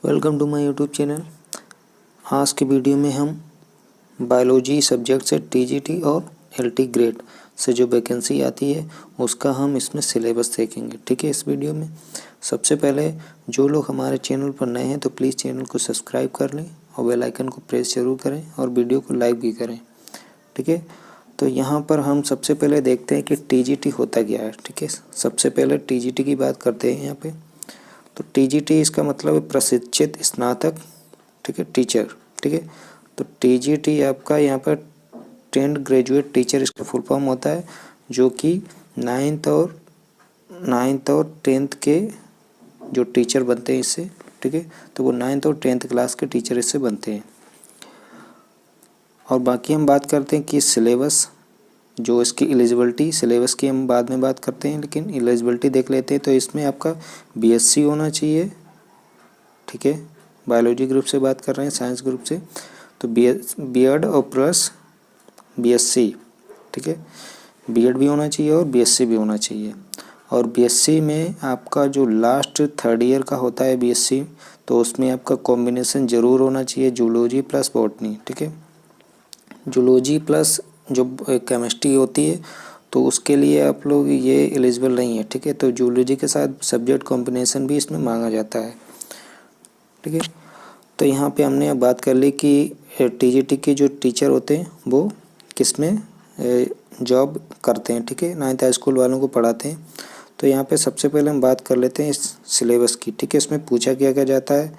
Welcome to my YouTube channel. आज के video में हम बायोलॉजी सब्जेक्ट से टीजीटी और एलटी ग्रेड से जो वैकेंसी आती है उसका हम इसमें सिलेबस देखेंगे। ठीक है। इस वीडियो में सबसे पहले जो लोग हमारे चैनल पर नए हैं तो प्लीज़ चैनल को सब्सक्राइब कर लें और बेल आइकन को प्रेस जरूर करें और वीडियो को लाइक भी करें। ठीक है। तो यहाँ पर हम सबसे पहले देखते हैं कि टीजीटी होता क्या है। ठीक है। सबसे पहले टीजीटी की बात करते हैं यहाँ पे। तो टीजीटी इसका मतलब है प्रशिक्षित स्नातक, ठीक है, टीचर। ठीक है। तो टीजीटी आपका यहाँ पर ट्रेंड ग्रेजुएट टीचर इसका फुल फॉर्म होता है, जो कि नाइन्थ और टेंथ के जो टीचर बनते हैं इससे। ठीक है। तो वो 9th और 10th क्लास के टीचर इससे बनते हैं। और बाकी हम बात करते हैं कि सिलेबस, जो इसकी एलिजिबिलिटी, सिलेबस की हम बाद में बात करते हैं, लेकिन एलिजिबिलिटी देख लेते हैं। तो इसमें आपका बीएससी होना चाहिए। ठीक है। बायोलॉजी ग्रुप से बात कर रहे हैं, साइंस ग्रुप से। तो बीएड और प्लस बीएससी। ठीक है। बीएड भी होना चाहिए और बीएससी भी होना चाहिए। और बीएससी में आपका जो लास्ट 3rd ईयर का होता है बीएससी, तो उसमें आपका कॉम्बिनेशन ज़रूर होना चाहिए जूलॉजी प्लस बॉटनी। ठीक है। जूलॉजी प्लस जो केमिस्ट्री होती है तो उसके लिए आप लोग ये एलिजिबल नहीं है। ठीक है। तो जूलॉजी के साथ सब्जेक्ट कॉम्बिनेशन भी इसमें मांगा जाता है। ठीक है। तो यहाँ पे हमने अब बात कर ली कि टीजीटी के जो टीचर होते हैं वो किस में जॉब करते हैं। ठीक है। 9th हाई स्कूल वालों को पढ़ाते हैं। तो यहाँ पे सबसे पहले हम बात कर लेते हैं इस सिलेबस की। ठीक है। इसमें पूछा क्या क्या जाता है।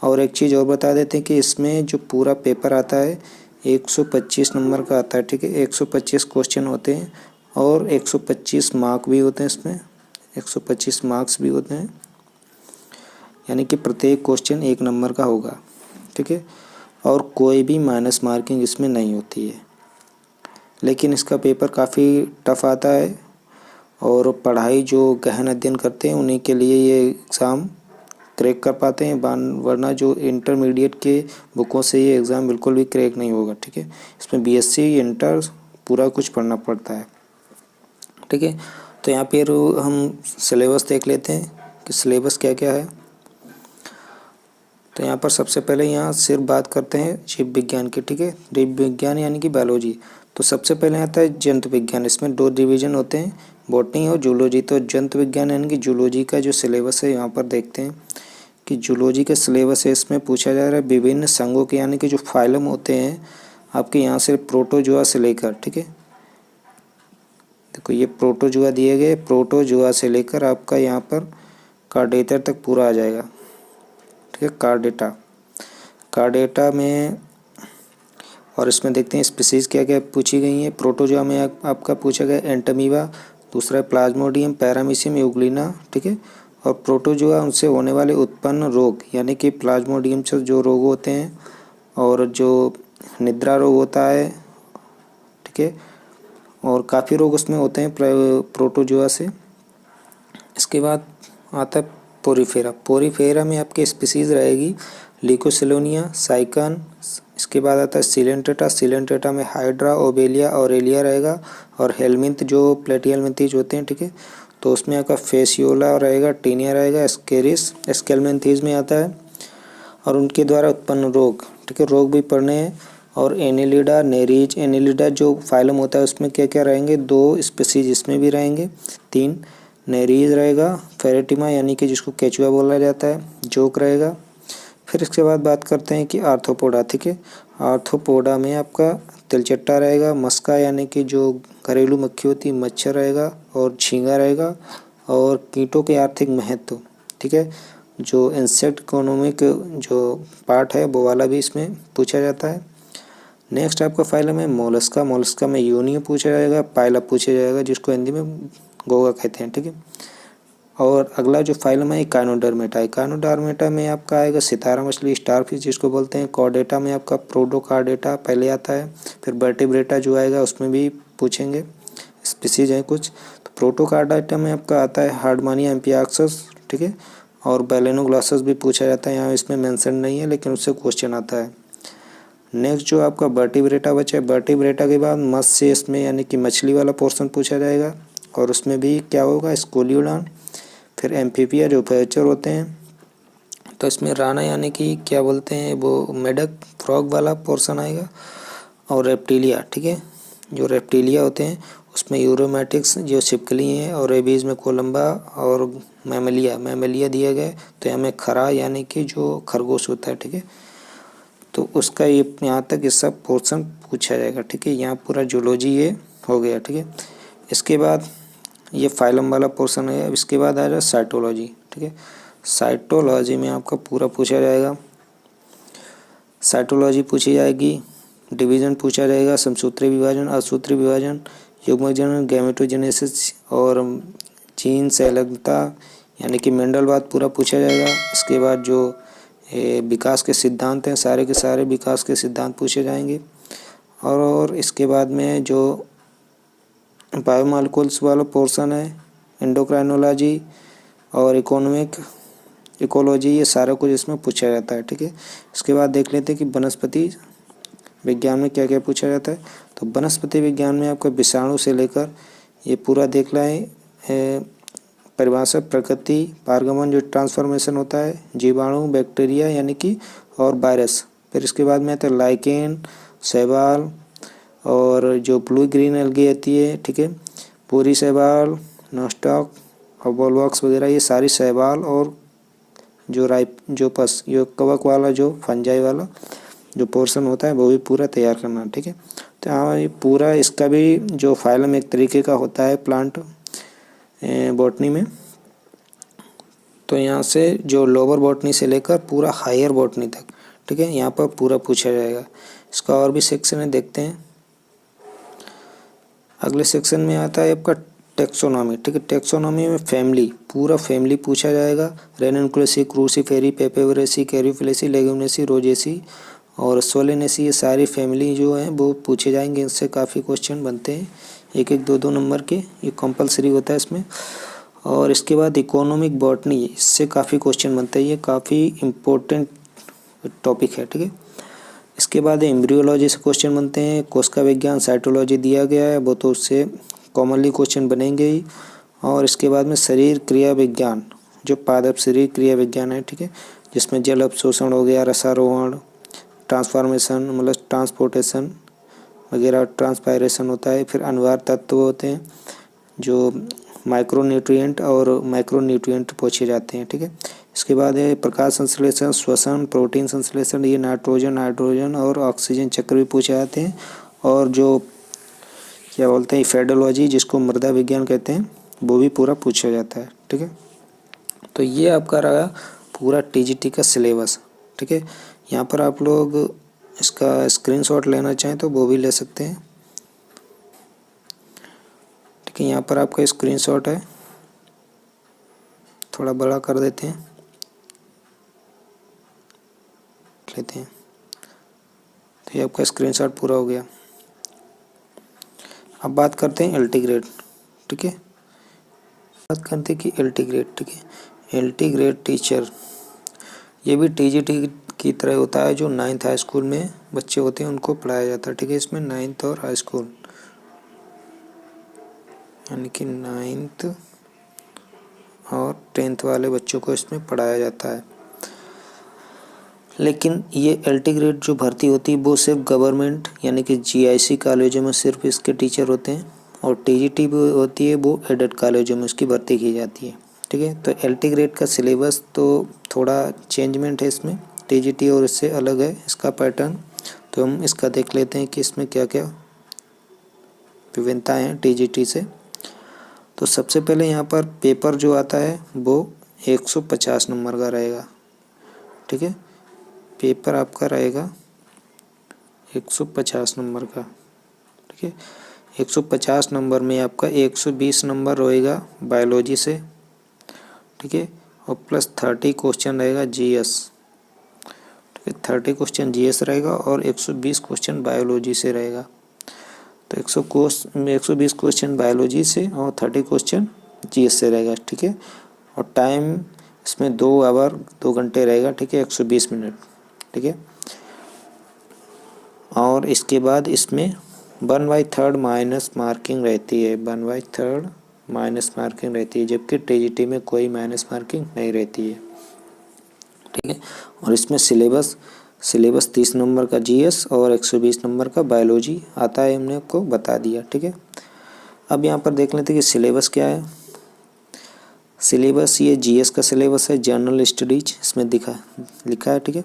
और एक चीज़ और बता देते हैं कि इसमें जो पूरा पेपर आता है 125 नंबर का आता है। ठीक है। 125 क्वेश्चन होते हैं और 125 मार्क भी होते हैं। इसमें 125 मार्क्स भी होते हैं, यानी कि प्रत्येक क्वेश्चन 1 नंबर का होगा। ठीक है। और कोई भी माइनस मार्किंग इसमें नहीं होती है। लेकिन इसका पेपर काफ़ी टफ आता है और पढ़ाई जो गहन अध्ययन करते हैं उन्हीं के लिए ये एग्ज़ाम क्रैक कर पाते हैं, वरना जो इंटरमीडिएट के बुकों से ये एग्ज़ाम बिल्कुल भी क्रैक नहीं होगा। ठीक है। इसमें बीएससी इंटर पूरा कुछ पढ़ना पड़ता है। ठीक है। तो यहाँ पर हम सिलेबस देख लेते हैं कि सिलेबस क्या क्या है। तो यहाँ पर सबसे पहले यहाँ सिर्फ बात करते हैं जीव विज्ञान की। ठीक है। जीव विज्ञान यानी कि बायोलॉजी। तो सबसे पहले आता है जंतु विज्ञान। इसमें 2 डिवीज़न होते हैं, बॉटनी और जूलॉजी। तो जंतु विज्ञान यानी कि जूलॉजी का जो सिलेबस है यहाँ पर देखते हैं कि जूलॉजी का सिलेबस है। इसमें पूछा जा रहा है विभिन्न संघों के, यानी कि जो फाइलम होते हैं आपके यहाँ से प्रोटोजुआ से लेकर। ठीक है। देखो ये प्रोटोजुआ दिए गए, प्रोटोजुआ से लेकर आपका यहाँ पर कार्डेटा तक पूरा आ जाएगा। ठीक है। कार्डेटा में, और इसमें देखते हैं स्पीसीज़ क्या क्या पूछी गई हैं। प्रोटोजुआ में आपका पूछा गया एंटमीबा, दूसरा है प्लाज्मोडियम, पैरामीशियम, यूग्लिना। ठीक है। और प्रोटोजुआ उनसे होने वाले उत्पन्न रोग, यानी कि प्लाज्मोडियम से जो रोग होते हैं और जो निद्रा रोग होता है। ठीक है। और काफ़ी रोग उसमें होते हैं प्रोटोजुआ से। इसके बाद आता है पोरीफेरा। पोरीफेरा में आपके स्पीसीज़ रहेगी लिकोसिलोनिया, साइकन। इसके बाद आता है सिलेंट्रेटा। सिलेंट्रेटा में हाइड्रा, ओबेलिया, ऑरेलिया रहेगा। और हेलमिंथ जो प्लेटिहेलमिंथीज होते हैं। ठीक है। तो उसमें आपका फेसियोला रहेगा, टीनिया रहेगा, एस्केरिस, एस्केलमेंथीज में आता है। और उनके द्वारा उत्पन्न रोग। ठीक है। रोग भी पढ़ने हैं। और एनिलिडा, नेरीज। एनिलिडा जो फाइलम होता है उसमें क्या क्या रहेंगे, 2 स्पीसीज इसमें भी रहेंगे। 3 नेरीज रहेगा, फेरेटिमा यानी कि जिसको केचुआ बोला जाता है, जोक रहेगा। फिर इसके बाद बात करते हैं कि आर्थ्रोपोडा। ठीक है। आर्थ्रोपोडा में आपका तिलचट्टा रहेगा, मस्का यानी कि जो घरेलू मक्खी होती है, मच्छर रहेगा और झींगा रहेगा। और कीटों के आर्थिक महत्व। ठीक है। जो इंसेक्ट इकोनॉमिक जो पार्ट है वो वाला भी इसमें पूछा जाता है। नेक्स्ट आपका फाइलम है मोलस्का। मोलस्का में यूनियो पूछा जाएगा, पाइला पूछा जाएगा, जिसको हिंदी में गोगा कहते हैं। ठीक है। और अगला जो फाइलम है काइनोडर्मेटा है। काइनोडर्मेटा में आपका आएगा सितारा मछली, स्टारफिश जिसको बोलते हैं। कॉर्डेटा में आपका प्रोडोकार्डेटा पहले आता है। फिर वर्टिब्रेटा जो आएगा उसमें भी पूछेंगे, स्पीसीज हैं कुछ। तो प्रोटोकार्डेटा में आपका आता है हार्डमानिया एम्पियाक्सस। ठीक है। और बैलेनोग्लॉसस भी पूछा जाता है, यहाँ इसमें मेंशन नहीं है लेकिन उससे क्वेश्चन आता है। नेक्स्ट जो आपका वर्टिब्रेटा बचा है, वर्टिब्रेटा के बाद मत्स्य इसमें यानी कि मछली वाला पोर्शन पूछा जाएगा। और उसमें भी क्या होगा, स्कोलियोडान। फिर एम्फीबिया जो उभयचर होते हैं। तो इसमें राना यानी कि क्या बोलते हैं वो मेढक फ्रॉग वाला पोर्शन आएगा, और रेप्टिलिया, ठीक है, जो रेप्टिलिया होते हैं उसमें यूरोमेटिक्स जो छिपकली हैं, और रेबीज में कोलंबा, और मैमलिया दिया गया है। तो हमें खरा यानी कि जो खरगोश होता है, ठीक है, तो उसका ये यहाँ तक ये सब पोर्शन पूछा जाएगा, ठीक है। यहाँ पूरा जूलॉजी ये हो गया, ठीक है। इसके बाद ये फाइलम वाला पोर्शन है। इसके बाद आ जाए साइटोलॉजी, ठीक है। साइटोलॉजी में आपका पूरा पूछा जाएगा, साइटोलॉजी पूछी जाएगी, डिवीज़न पूछा जाएगा, समसूत्री विभाजन, असूत्री विभाजन, युग्मजनन, गैमेटोजेनेसिस और जीन संलग्नता यानी कि मेंडलवाद पूरा पूछा जाएगा। इसके बाद जो विकास के सिद्धांत हैं, सारे के सारे विकास के सिद्धांत पूछे जाएंगे। और इसके बाद में जो बायोमॉलिक्यूल्स वाला पोर्शन है, एंडोक्राइनोलॉजी और इकोलॉजी, ये सारा कुछ इसमें पूछा जाता है, ठीक है। इसके बाद देख लेते हैं कि वनस्पति विज्ञान में क्या क्या पूछा जाता है। तो वनस्पति विज्ञान में आपका विषाणु से लेकर ये पूरा देख लाएँ, परिभाषा, प्रकृति, पारगमन जो ट्रांसफॉर्मेशन होता है, जीवाणु, बैक्टीरिया यानी कि और वायरस। फिर इसके बाद में आता है लाइकेन, शैवाल और जो ब्लू ग्रीन एल्गी आती है, ठीक है, पूरी शैवाल, नॉस्टॉक और बोलवॉक्स वगैरह, ये सारी शैवाल और जो कवक वाला जो फंजाई वाला जो पोर्शन होता है वो भी पूरा तैयार करना, ठीक है। तो हाँ, ये पूरा इसका भी जो फाइलम एक तरीके का होता है प्लांट बॉटनी में। तो यहाँ से जो लोअर बॉटनी से लेकर पूरा हायर बॉटनी तक, ठीक है, यहाँ पर पूरा पूछा जाएगा। इसका और भी सेक्शन है, देखते हैं। अगले सेक्शन में आता है आपका टेक्सोनॉमी, ठीक है। टेक्सोनॉमी में फैमिली, पूरा फैमिली पूछा जाएगा। रेननकुलेसी, क्रूसीफेरी, पेपेवरेसी, कैरीफिलेसी, लेगुमिनेसी, रोजेसी और सोलेनेसी, ये सारी फैमिली जो है वो पूछे जाएंगे। इनसे काफ़ी क्वेश्चन बनते हैं, एक एक दो नंबर के, ये कंपलसरी होता है इसमें। और इसके बाद इकोनॉमिक बॉटनी, इससे काफ़ी क्वेश्चन बनते हैं, ये काफ़ी इम्पोर्टेंट टॉपिक है, ठीक है। इसके बाद एम्ब्रियोलॉजी से क्वेश्चन बनते हैं। कोशिका विज्ञान, साइटोलॉजी दिया गया है, वो तो उससे कॉमनली क्वेश्चन बनेंगे ही। और इसके बाद में शरीर क्रिया विज्ञान, जो पादप शरीर क्रिया विज्ञान है, ठीक है, जिसमें जल अवशोषण हो गया, रसारोहण, ट्रांसफॉर्मेशन मतलब ट्रांसपोर्टेशन वगैरह, ट्रांसपायरेशन होता है। फिर अनिवार्य तत्व होते हैं जो माइक्रोन्यूट्रिएंट और मैक्रोन्यूट्रिएंट पूछे जाते हैं, ठीक है। इसके बाद है प्रकाश संश्लेषण, श्वसन, प्रोटीन संश्लेषण, ये नाइट्रोजन और ऑक्सीजन चक्र भी पूछे जाते हैं। और जो क्या बोलते हैं फेडोलॉजी, जिसको मृदा विज्ञान कहते हैं, वो भी पूरा पूछा जाता है, ठीक है। तो ये आपका रहा पूरा टीजीटी का सिलेबस, ठीक है। यहाँ पर आप लोग इसका स्क्रीनशॉट लेना चाहें तो वो भी ले सकते हैं, ठीक है। यहाँ पर आपका स्क्रीनशॉट है, थोड़ा बड़ा कर देते हैं, लेते हैं। तो ये आपका स्क्रीनशॉट पूरा हो गया। अब बात करते हैं एल्टीग्रेड, ठीक है। बात करते हैं कि एल्टीग्रेड, ठीक है। एल्टीग्रेड टीचर, ये भी टीजीटी की तरह होता है, जो 9th हाई स्कूल में बच्चे होते हैं उनको पढ़ाया जाता है, ठीक है। इसमें 9th और हाई स्कूल यानी कि 9th और 10th वाले बच्चों को इसमें पढ़ाया जाता है। लेकिन ये एल्टीग्रेड जो भर्ती होती है वो सिर्फ गवर्नमेंट यानी कि जीआईसी कॉलेजों में सिर्फ इसके टीचर होते हैं, और टीजीटी भी होती है वो एडेड कॉलेजों में उसकी भर्ती की जाती है, ठीक है। तो एल्टीग्रेड का सिलेबस तो थोड़ा चेंजमेंट है इसमें, टीजीटी और इससे अलग है इसका पैटर्न। तो हम इसका देख लेते हैं कि इसमें क्या क्या विभिन्नताएँ हैं टीजीटी से। तो सबसे पहले यहाँ पर पेपर जो आता है वो 150 नंबर का रहेगा, ठीक है। पेपर आपका रहेगा 150 नंबर का, ठीक है। 150 नंबर में आपका 120 नंबर रहेगा बायोलॉजी से, ठीक है, और प्लस 30 क्वेश्चन रहेगा जीएस, ठीक है। 30 क्वेश्चन जीएस रहेगा और 120 क्वेश्चन बायोलॉजी से रहेगा। तो 120 क्वेश्चन बायोलॉजी से और 30 क्वेश्चन जीएस से रहेगा, ठीक है। और टाइम इसमें 2 आवर 2 घंटे रहेगा, ठीक है, 120 मिनट, ठीक है। और इसके बाद इसमें 1/3 माइनस मार्किंग रहती है, 1/3 माइनस मार्किंग रहती है, जबकि टीजीटी में कोई माइनस मार्किंग नहीं रहती है। ठीक है। और इसमें सिलेबस 30 नंबर का जीएस और 120 नंबर का बायोलॉजी आता है, हमने आपको बता दिया। ठीक है, अब यहाँ पर देख लेते हैं कि सिलेबस क्या है। सिलेबस ये जीएस का सिलेबस है, जनरल स्टडीज इसमें लिखा है। ठीक है,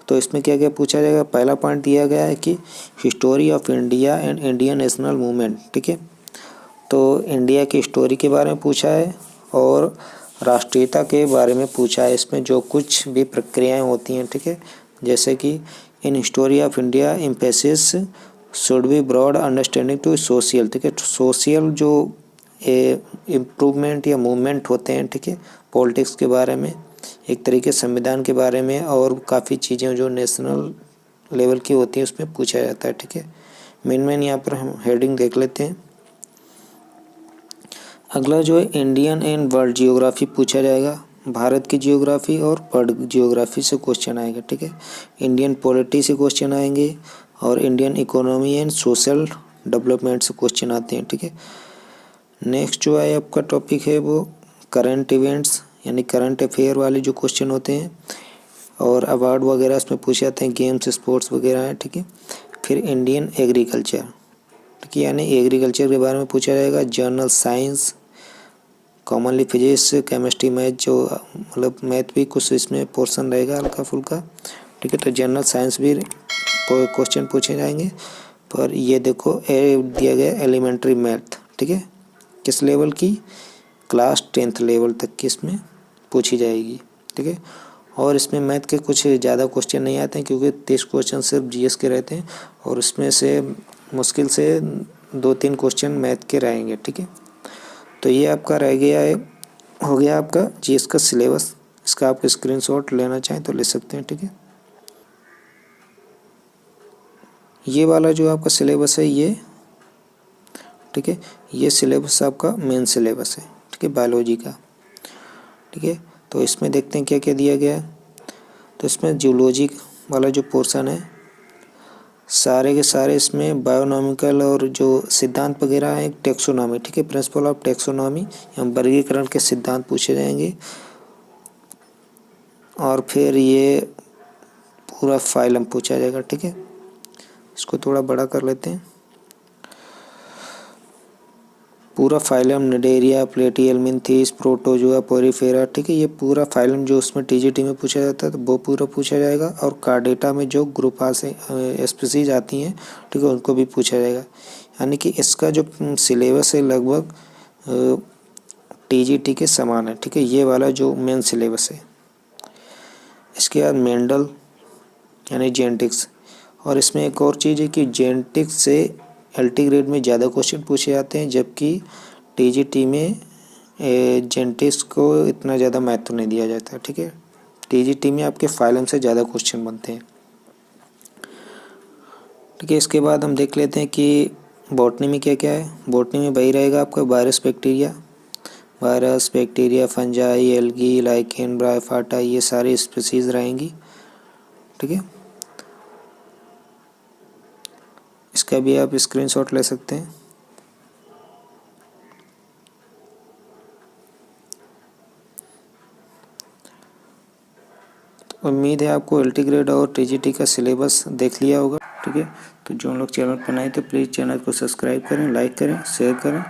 तो इसमें क्या क्या पूछा जाएगा। पहला पॉइंट दिया गया है कि history of India and Indian national movement. ठीक है, तो इंडिया की हिस्टोरी के बारे में पूछा है और राष्ट्रीयता के बारे में पूछा है। इसमें जो कुछ भी प्रक्रियाएं होती हैं, ठीक है, जैसे कि in history of India emphasis should be broad understanding to social. ठीक है, सोशल जो इम्प्रूवमेंट या मूवमेंट होते हैं, ठीक है, पॉलिटिक्स के बारे में, एक तरीके संविधान के बारे में, और काफ़ी चीज़ें जो नेशनल लेवल की होती हैं उसमें पूछा जाता है। ठीक है, मेन यहाँ पर हम हेडिंग देख लेते हैं। अगला जो है इंडियन एंड वर्ल्ड जियोग्राफी पूछा जाएगा। भारत की जियोग्राफी और वर्ल्ड जियोग्राफी से क्वेश्चन आएगा। ठीक है, इंडियन पॉलिटी से क्वेश्चन आएंगे और Indian economy and social development से क्वेश्चन आते हैं। ठीक है, नेक्स्ट जो है आपका टॉपिक है वो करंट इवेंट्स यानी करंट अफेयर वाले जो क्वेश्चन होते हैं, और अवार्ड वगैरह इसमें पूछे जाते हैं, गेम्स स्पोर्ट्स वगैरह हैं। ठीक है, फिर इंडियन एग्रीकल्चर, ठीक है, यानी एग्रीकल्चर के बारे में पूछा जाएगा। General science, commonly physics, chemistry, math, जो मतलब मैथ भी कुछ इसमें पोर्शन रहेगा हल्का फुल्का। ठीक है, तो जनरल साइंस भी क्वेश्चन पूछे जाएंगे। पर ये देखो दिया गया एलिमेंट्री मैथ, ठीक है, किस लेवल की, क्लास 10th लेवल तक की इसमें पूछी जाएगी। ठीक है, और इसमें मैथ के कुछ ज़्यादा क्वेश्चन नहीं आते हैं क्योंकि 30 क्वेश्चन सिर्फ जीएस के रहते हैं और उसमें से मुश्किल से 2-3 क्वेश्चन मैथ के रहेंगे। ठीक है, तो ये आपका रह गया है, हो गया आपका जीएस का सिलेबस। इसका आप स्क्रीनशॉट लेना चाहें तो ले सकते हैं। ठीक है, ये वाला जो आपका सिलेबस है ये, ठीक है, ये सिलेबस आपका मेन सिलेबस है। ठीक है, बायोलॉजी का। ठीक है, तो इसमें देखते हैं क्या क्या दिया गया है। तो इसमें जियोलॉजी वाला जो पोर्शन है सारे के सारे इसमें बायोनॉमिकल और जो सिद्धांत वगैरह है, टेक्सोनॉमी, ठीक है, प्रिंसिपल ऑफ टेक्सोनॉमी या वर्गीकरण के सिद्धांत पूछे जाएंगे। और फिर ये पूरा फाइलम पूछा जाएगा। ठीक है, इसको थोड़ा बड़ा कर लेते हैं। पूरा फाइलम, निडेरिया, प्लेटिहेल्मिन्थेस, प्रोटोजोआ, पोरिफेरा, ठीक है, ये पूरा फाइलम जो उसमें टीजीटी में पूछा जाता है तो वो पूरा पूछा जाएगा। और कार्डेटा में जो ग्रुप से स्पीसीज आती हैं, ठीक है, उनको भी पूछा जाएगा। यानी कि इसका जो सिलेबस है लगभग टीजीटी के समान है। ठीक है, ये वाला जो मेन सिलेबस है। इसके बाद मेंडल यानी जेनेटिक्स, और इसमें एक और चीज़ है कि जेनेटिक्स से एलटी ग्रेड में ज़्यादा क्वेश्चन पूछे जाते हैं, जबकि टीजीटी में जेनेटिक्स को इतना ज़्यादा महत्व नहीं दिया जाता है। ठीक है, टीजीटी में आपके फाइलम से ज़्यादा क्वेश्चन बनते हैं। ठीक है, इसके बाद हम देख लेते हैं कि बॉटनी में क्या क्या है। बॉटनी में वही रहेगा आपका virus, bacteria, fungi, algae, lichen, bryophyta, ये सारी स्पीसीज रहेंगी। ठीक है, इसका भी आप स्क्रीनशॉट ले सकते हैं। तो उम्मीद है आपको एलटी ग्रेड और टीजीटी का सिलेबस देख लिया होगा। ठीक है, तो जो लोग चैनल पर नए तो प्लीज़ चैनल को सब्सक्राइब करें, लाइक करें, शेयर करें।